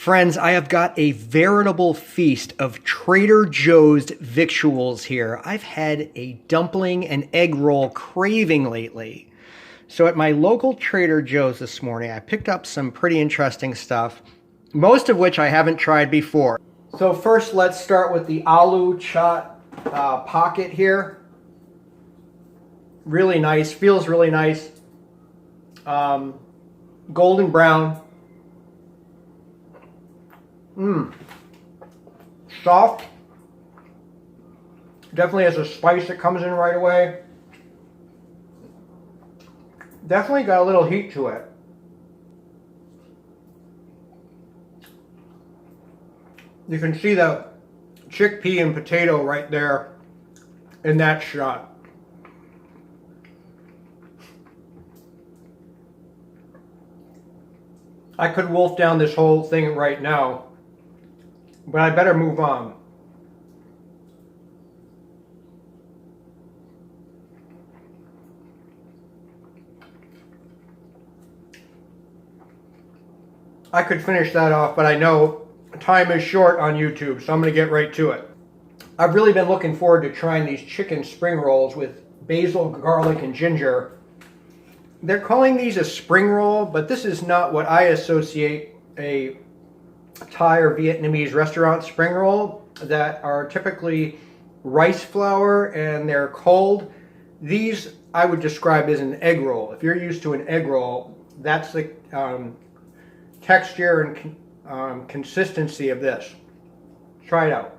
Friends, I have got a veritable feast of Trader Joe's victuals here. I've had a dumpling and egg roll craving lately. So at my local Trader Joe's this morning, I picked up some pretty interesting stuff, most of which I haven't tried before. So first, let's start with the aloo chaat pocket here. Really nice, feels really nice. Golden brown. Soft. Definitely has a spice that comes in right away. Definitely got a little heat to it. You can see the chickpea and potato right there in that shot. I could wolf down this whole thing right now, but I better move on. I could finish that off, but I know time is short on YouTube, so I'm going to get right to it. I've really been looking forward to trying these chicken spring rolls with basil, garlic, and ginger. They're calling these a spring roll, but this is not what I associate a Thai or Vietnamese restaurant spring roll that are typically rice flour and they're cold. These I would describe as an egg roll. If you're used to an egg roll, that's the texture and consistency of this. Try it out.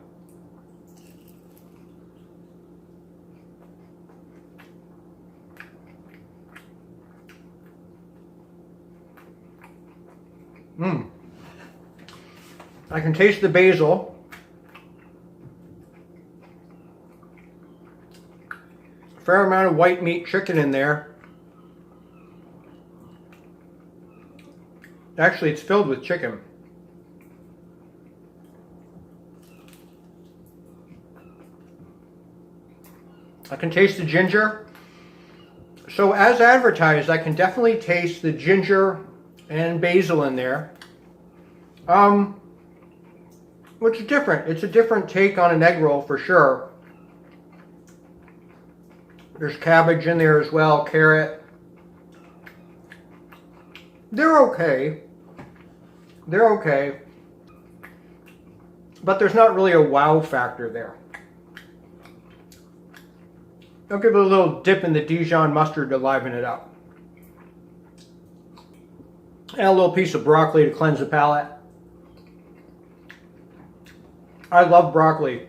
I can taste the basil. A fair amount of white meat chicken in there. Actually, it's filled with chicken. I can taste the ginger. So as advertised, I can definitely taste the ginger and basil in there. Which is different. It's a different take on an egg roll for sure. There's cabbage in there as well, carrot. They're okay. They're okay. But there's not really a wow factor there. I'll give it a little dip in the Dijon mustard to liven it up. And a little piece of broccoli to cleanse the palate. I love broccoli.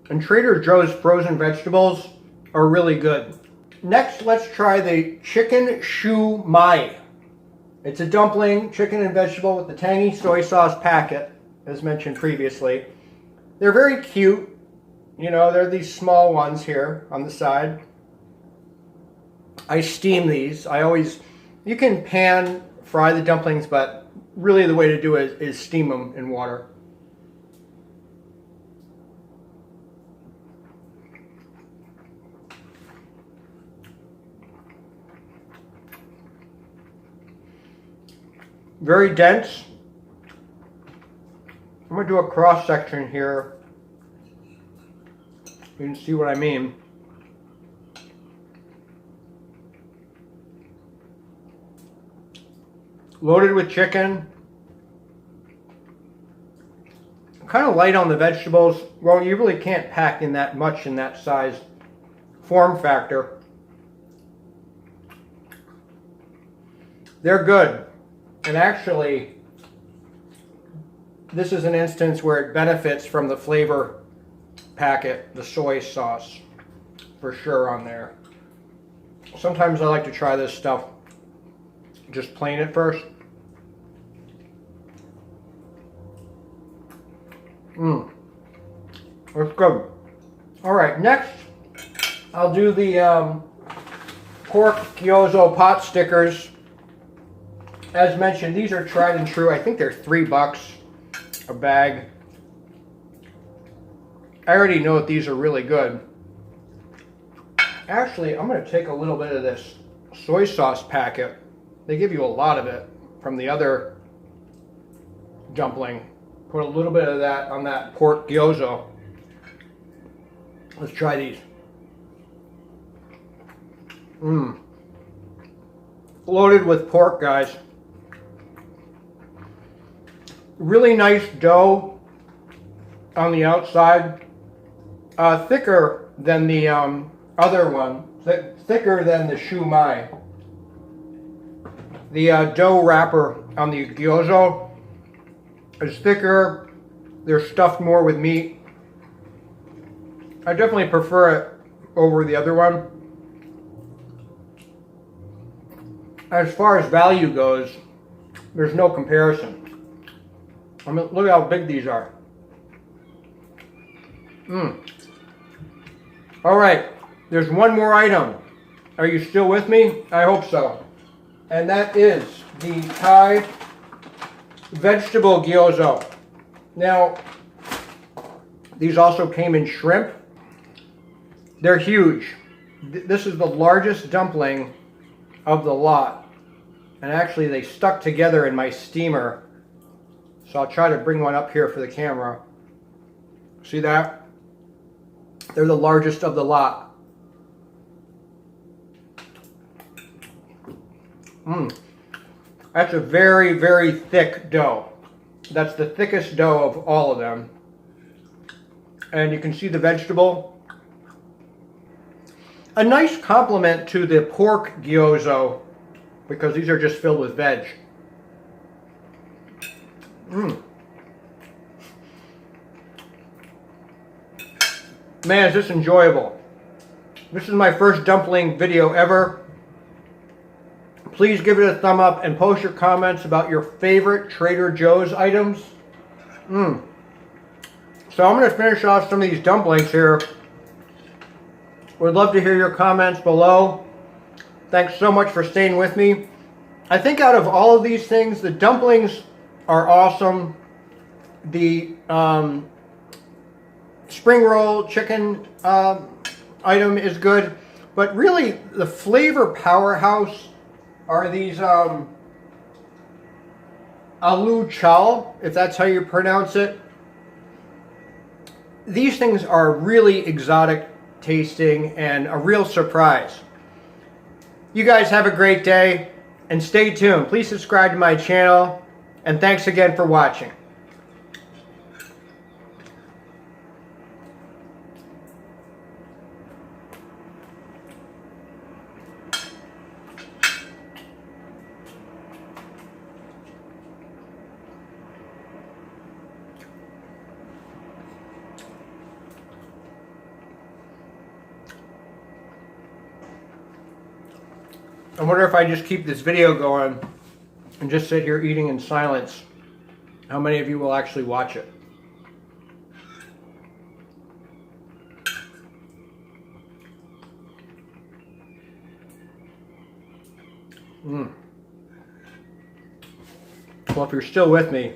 And Trader Joe's frozen vegetables are really good. Next, let's try the chicken shu mai. It's a dumpling, chicken and vegetable with the tangy soy sauce packet, as mentioned previously. They're very cute. You know, they're these small ones here on the side. I steam these. You can pan fry the dumplings, but really the way to do it is steam them in water. Very dense. I'm going to do a cross section here. You can see what I mean. Loaded with chicken. Kind of light on the vegetables. Well, you really can't pack in that much in that size form factor. They're good. And actually, this is an instance where it benefits from the flavor packet, the soy sauce, for sure on there. Sometimes I like to try this stuff just plain at first. That's good. Alright, next I'll do the pork gyozo pot stickers. As mentioned, these are tried and true. I think they're $3 a bag. I already know that these are really good. Actually, I'm going to take a little bit of this soy sauce packet. They give you a lot of it from the other dumpling. Put a little bit of that on that pork gyoza. Let's try these. Loaded with pork, guys. Really nice dough on the outside. Thicker than the other one. Thicker than the shu mai. The dough wrapper on the gyoza is thicker. They're stuffed more with meat. I definitely prefer it over the other one. As far as value goes, there's no comparison. I mean, look how big these are. All right, there's one more item. Are you still with me? I hope so. And that is the Thai vegetable gyoza. Now, these also came in shrimp. They're huge. This is the largest dumpling of the lot. And actually they stuck together in my steamer. So I'll try to bring one up here for the camera. See that? They're the largest of the lot. That's a very, very thick dough. That's the thickest dough of all of them. And you can see the vegetable. A nice complement to the pork gyoza, because these are just filled with veg. Man, is this enjoyable. This is my first dumpling video ever. Please give it a thumb up and post your comments about your favorite Trader Joe's items. So I'm going to finish off some of these dumplings here. Would love to hear your comments below. Thanks so much for staying with me. I think out of all of these things, the dumplings are awesome. The spring roll chicken item is good. But really, the flavor powerhouse are these aloo chow, if that's how you pronounce it. These things are really exotic tasting and a real surprise. You guys have a great day and stay tuned. Please subscribe to my channel and thanks again for watching. I wonder if I just keep this video going and just sit here eating in silence, how many of you will actually watch it? Well, if you're still with me,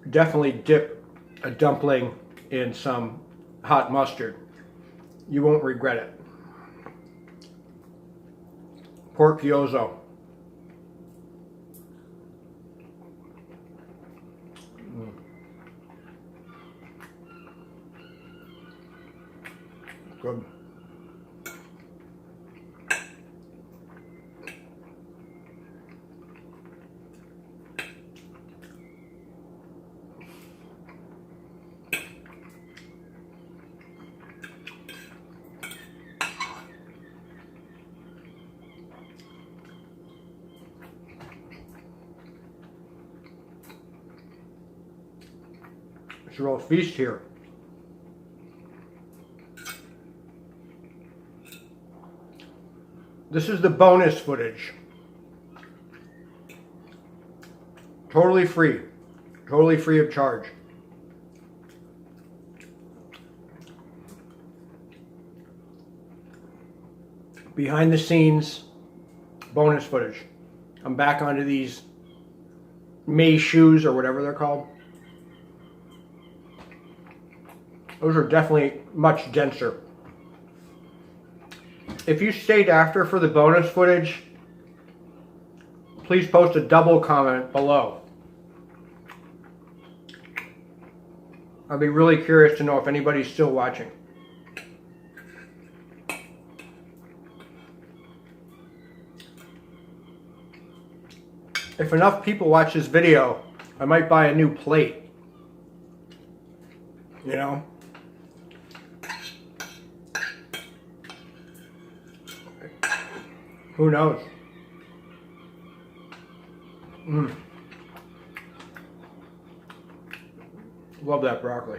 definitely dip a dumpling in some hot mustard. You won't regret it. Pork gyoza. Good. It's a real feast here. This is the bonus footage. Totally free of charge. Behind the scenes bonus footage. I'm back onto these mei shoes or whatever they're called. Those are definitely much denser. If you stayed after for the bonus footage, please post a double comment below. I'll be really curious to know if anybody's still watching. If enough people watch this video, I might buy a new plate. You know? Who knows? Love that broccoli.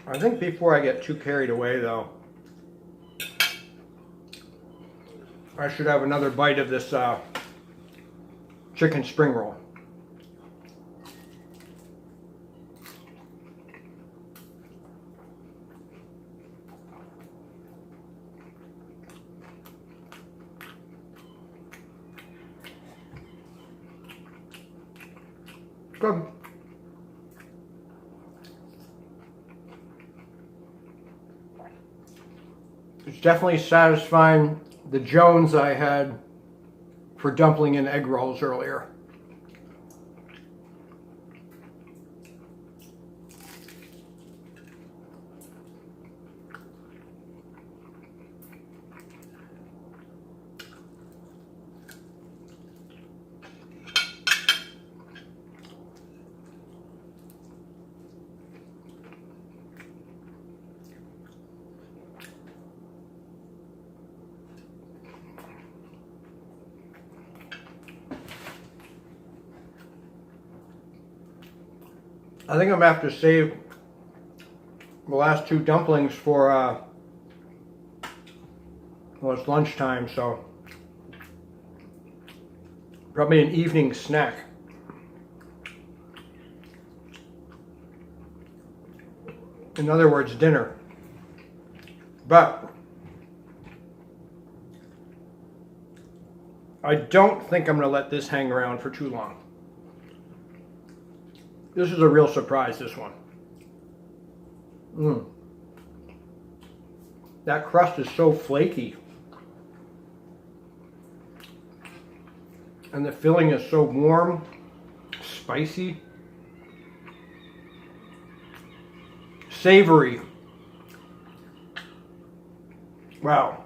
I think before I get too carried away though, I should have another bite of this chicken spring roll. Good. It's definitely satisfying the Jones I had for dumpling and egg rolls earlier. I think I'm gonna have to save the last two dumplings for, well, it's lunchtime, so probably an evening snack. In other words, dinner. But I don't think I'm gonna let this hang around for too long. This is a real surprise, this one. That crust is so flaky. And the filling is so warm, spicy, savory. Wow.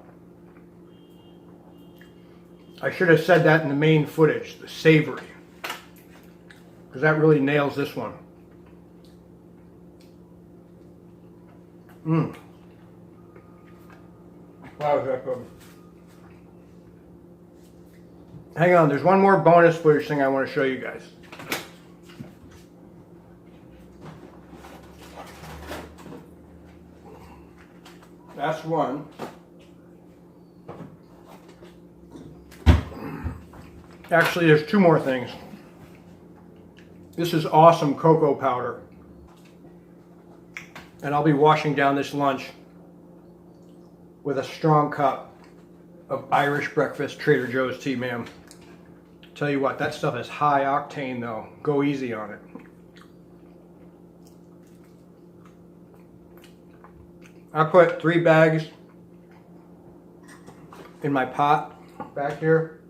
I should have said that in the main footage, the savory. Because that really nails this one. Wow, is that good. Hang on, there's one more bonus footage thing I want to show you guys. That's one. Actually, there's two more things. This is awesome cocoa powder. And I'll be washing down this lunch with a strong cup of Irish breakfast Trader Joe's tea, ma'am. Tell you what, that stuff is high octane though. Go easy on it. I put 3 bags in my pot back here.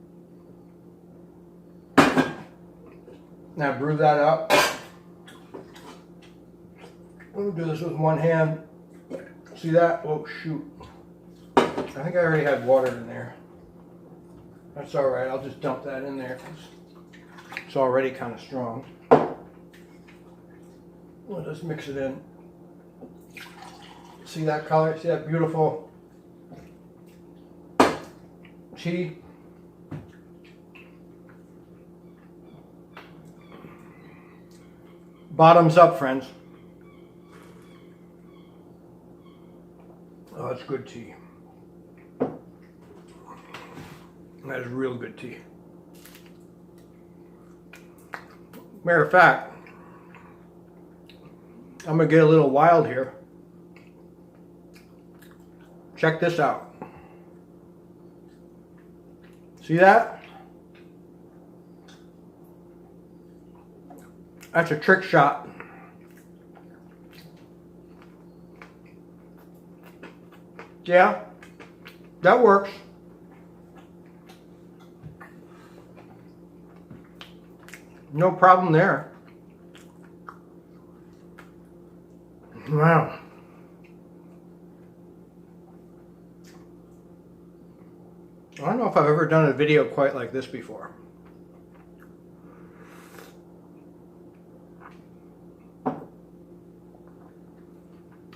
Now brew that up. Let me do this with one hand. See that? Oh shoot. I think I already had water in there. That's alright, I'll just dump that in there. It's already kind of strong. We'll just mix it in. See that color? See that beautiful tea? Bottoms up, friends. Oh, that's good tea. That is real good tea. Matter of fact, I'm gonna get a little wild here. Check this out. See that? That's a trick shot. Yeah, that works. No problem there. Wow. I don't know if I've ever done a video quite like this before.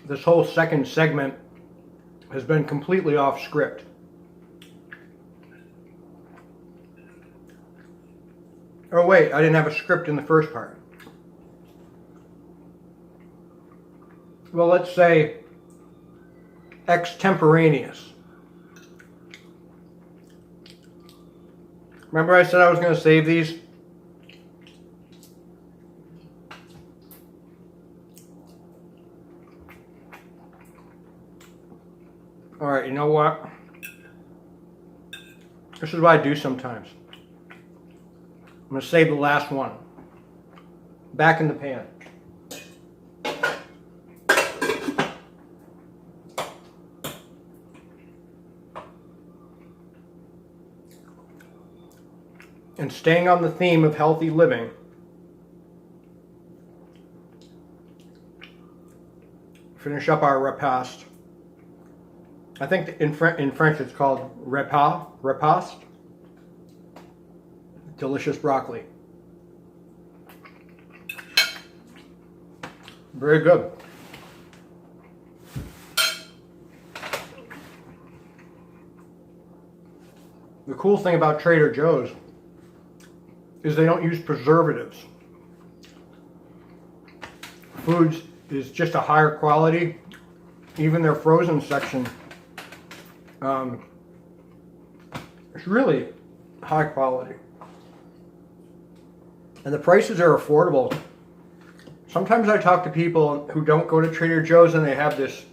This whole second segment has been completely off script. Oh wait, I didn't have a script in the first part. Well, let's say extemporaneous. Remember I said I was going to save these? Alright, you know what? This is what I do sometimes. I'm going to save the last one. Back in the pan. And staying on the theme of healthy living, finish up our repast. I think in French it's called repast. Delicious broccoli. Very good. The cool thing about Trader Joe's is they don't use preservatives. Foods is just a higher quality. Even their frozen section it's really high quality. And the prices are affordable. Sometimes I talk to people who don't go to Trader Joe's and they have this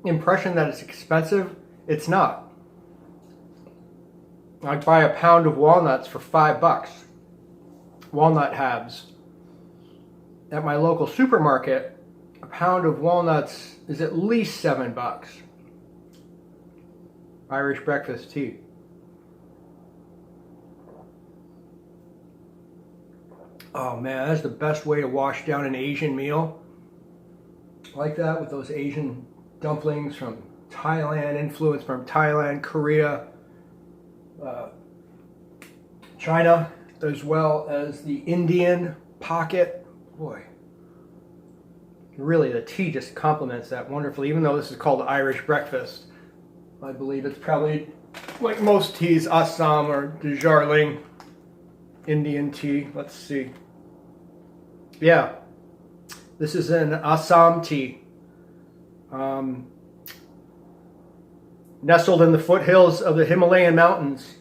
impression that it's expensive. It's not. I'd buy a pound of walnuts for $5. Walnut halves. At my local supermarket, a pound of walnuts is at least $7. Irish breakfast tea. Oh man, that's the best way to wash down an Asian meal. Like that, with those Asian dumplings from Thailand, influenced from Thailand, Korea, China, as well as the Indian pocket. Boy, really the tea just complements that wonderfully. Even though this is called Irish breakfast, I believe it's probably, like most teas, Assam or Darjeeling Indian tea. Let's see. Yeah, this is an Assam tea. Nestled in the foothills of the Himalayan mountains.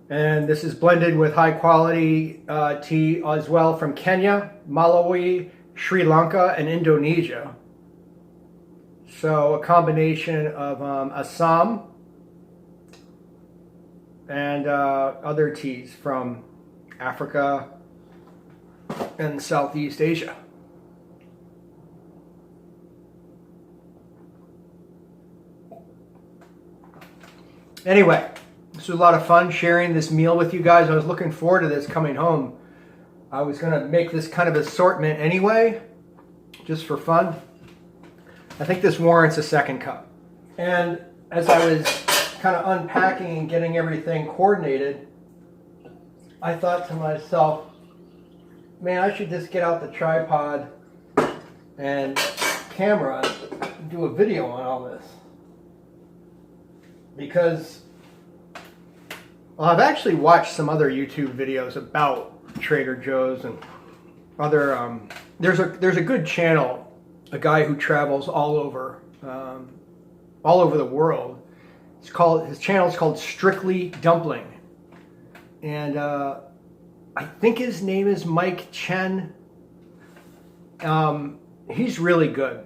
And this is blended with high quality tea as well from Kenya, Malawi, Sri Lanka, and Indonesia. So a combination of Assam and other teas from Africa and Southeast Asia. Anyway, this was a lot of fun sharing this meal with you guys. I was looking forward to this coming home. I was going to make this kind of assortment anyway, just for fun. I think this warrants a second cup. And as I was kind of unpacking and getting everything coordinated, I thought to myself, man, I should just get out the tripod and camera and do a video on all this. Because, well, I've actually watched some other YouTube videos about Trader Joe's and other, there's a good channel, a guy who travels all over the world. His channel is called Strictly Dumpling. And I think his name is Mike Chen. He's really good.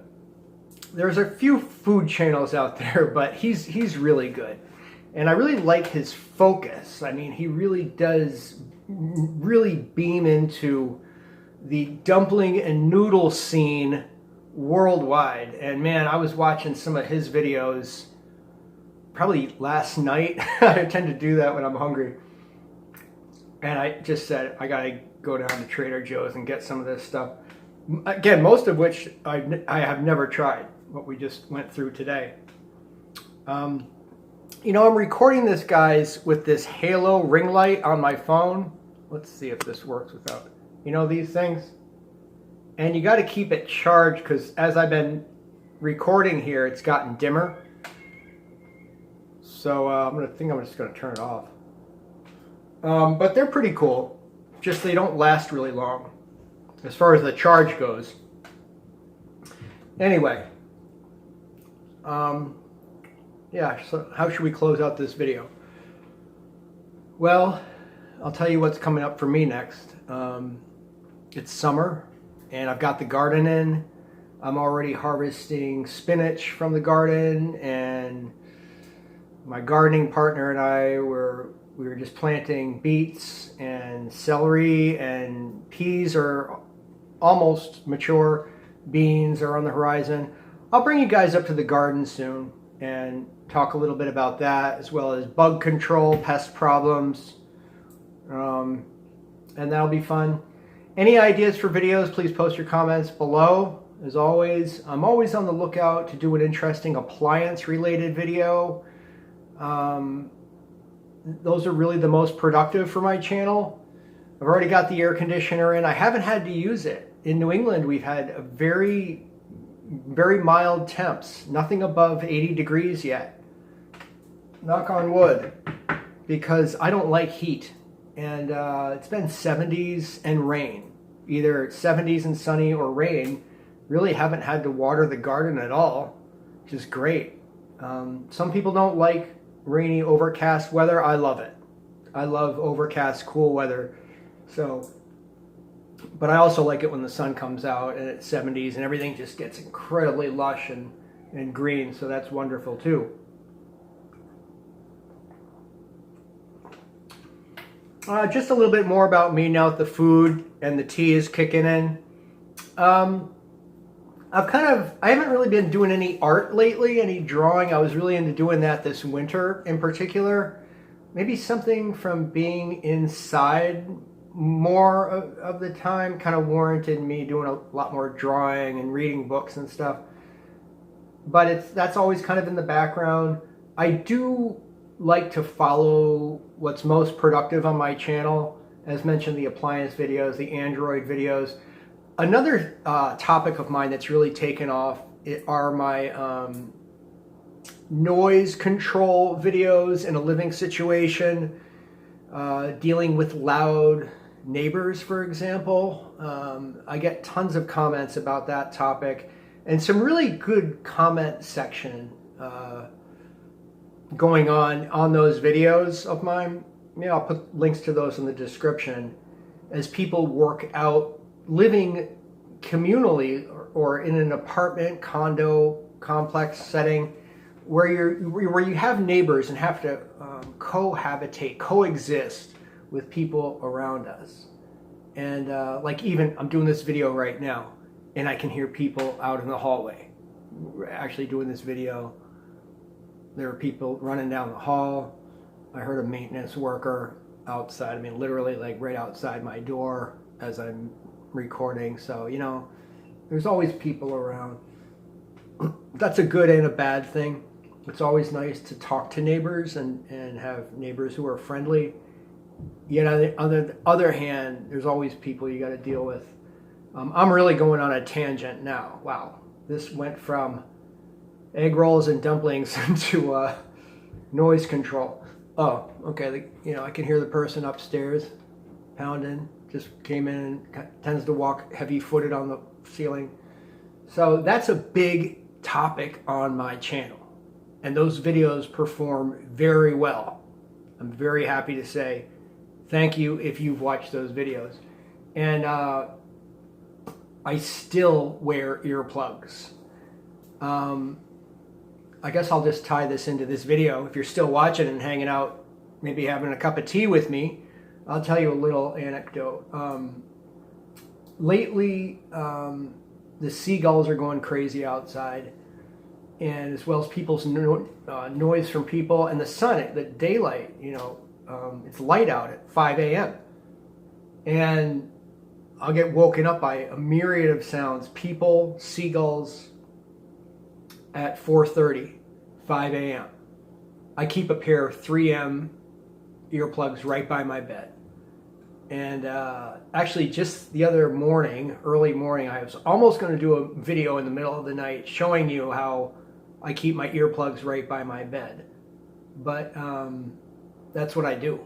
There's a few food channels out there, but he's really good. And I really like his focus. I mean, he really does really beam into the dumpling and noodle scene worldwide. And man, I was watching some of his videos probably last night. I tend to do that when I'm hungry. And I just said, I gotta go down to Trader Joe's and get some of this stuff. Again, most of which I have never tried, what we just went through today. You know, I'm recording this, guys, with this halo ring light on my phone. Let's see if this works without, you know, these things. And you got to keep it charged because as I've been recording here, it's gotten dimmer. So I'm just gonna turn it off. But they're pretty cool. Just they don't last really long as far as the charge goes. Anyway, yeah, so how should we close out this video? Well, I'll tell you what's coming up for me next. It's summer and I've got the garden in. I'm already harvesting spinach from the garden, and my gardening partner and I we were just planting beets and celery, and peas are almost mature. Beans are on the horizon. I'll bring you guys up to the garden soon and talk a little bit about that, as well as bug control, pest problems, and that'll be fun. Any ideas for videos, please post your comments below. As always, I'm always on the lookout to do an interesting appliance related video. Those are really the most productive for my channel. I've already got the air conditioner in. I haven't had to use it. In New England, we've had a very mild temps, nothing above 80 degrees yet. Knock on wood, because I don't like heat. And it's been 70s and rain, either 70s and sunny or rain. Really haven't had to water the garden at all, which is great. Some people don't like rainy, overcast weather. I love it. I love overcast, cool weather. So, but I also like it when the sun comes out and it's 70s and everything just gets incredibly lush and green. So that's wonderful too. Just a little bit more about me now that the food and the tea is kicking in. I haven't really been doing any art lately, any drawing. I was really into doing that this winter in particular. Maybe something from being inside more of the time kind of warranted me doing a lot more drawing and reading books and stuff. But that's always kind of in the background. I do like to follow what's most productive on my channel. As mentioned, the appliance videos, the Android videos. Another topic of mine that's really taken off are my noise control videos in a living situation, dealing with loud neighbors, for example. I get tons of comments about that topic, and some really good comment section going on those videos of mine. Yeah, I'll put links to those in the description as people work out living communally or in an apartment, condo, complex setting where you have neighbors and have to cohabitate, coexist with people around us. And like even I'm doing this video right now and I can hear people out in the hallway. We're actually doing this video. There are people running down the hall. I heard a maintenance worker outside. I mean, literally like right outside my door as I'm recording. So, you know, there's always people around. That's a good and a bad thing. It's always nice to talk to neighbors and have neighbors who are friendly. Yet on the other hand, there's always people you got to deal with. I'm really going on a tangent now. Wow. This went from egg rolls and dumplings into noise control. Oh, okay. You know, I can hear the person upstairs pounding. Just came in and tends to walk heavy-footed on the ceiling. So that's a big topic on my channel. And those videos perform very well. I'm very happy to say thank you if you've watched those videos. And I still wear earplugs. I guess I'll just tie this into this video. If you're still watching and hanging out, maybe having a cup of tea with me, I'll tell you a little anecdote. Lately, the seagulls are going crazy outside, and as well as people's noise from people and the sun, the daylight, you know, it's light out at 5 a.m. And I'll get woken up by a myriad of sounds, people, seagulls, at 4:30, 5 a.m. I keep a pair of 3M earplugs right by my bed. And actually just the other morning, early morning, I was almost going to do a video in the middle of the night showing you how I keep my earplugs right by my bed. But that's what I do.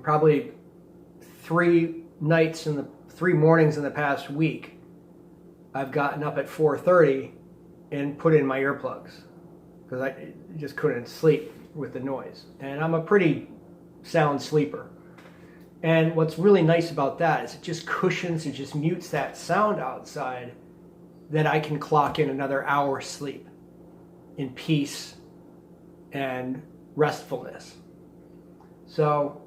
Probably 3 mornings in the past week, I've gotten up at 4:30 and put in my earplugs because I just couldn't sleep with the noise. And I'm a pretty sound sleeper. And what's really nice about that is it just cushions, it just mutes that sound outside, that I can clock in another hour's sleep in peace and restfulness. So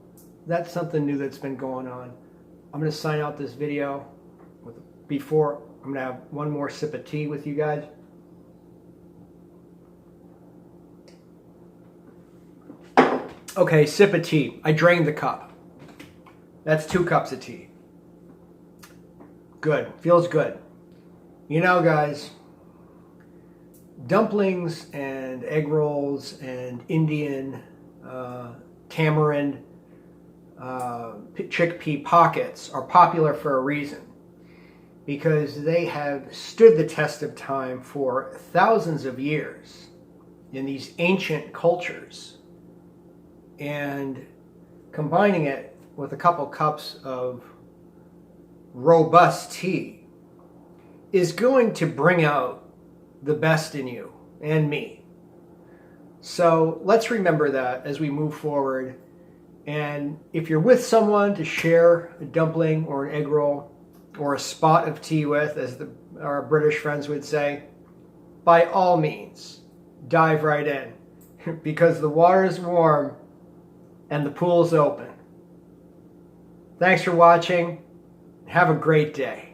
that's something new that's been going on. I'm going to sign out this video before I'm going to have one more sip of tea with you guys. Okay, sip of tea. I drained the cup. That's 2 cups of tea. Good. Feels good. You know, guys, dumplings and egg rolls and Indian tamarind chickpea pockets are popular for a reason, because they have stood the test of time for thousands of years in these ancient cultures. And combining it with a couple cups of robust tea is going to bring out the best in you and me. So let's remember that as we move forward. And if you're with someone to share a dumpling or an egg roll or a spot of tea with, as our British friends would say, by all means, dive right in, because the water is warm and the pool is open. Thanks for watching. Have a great day.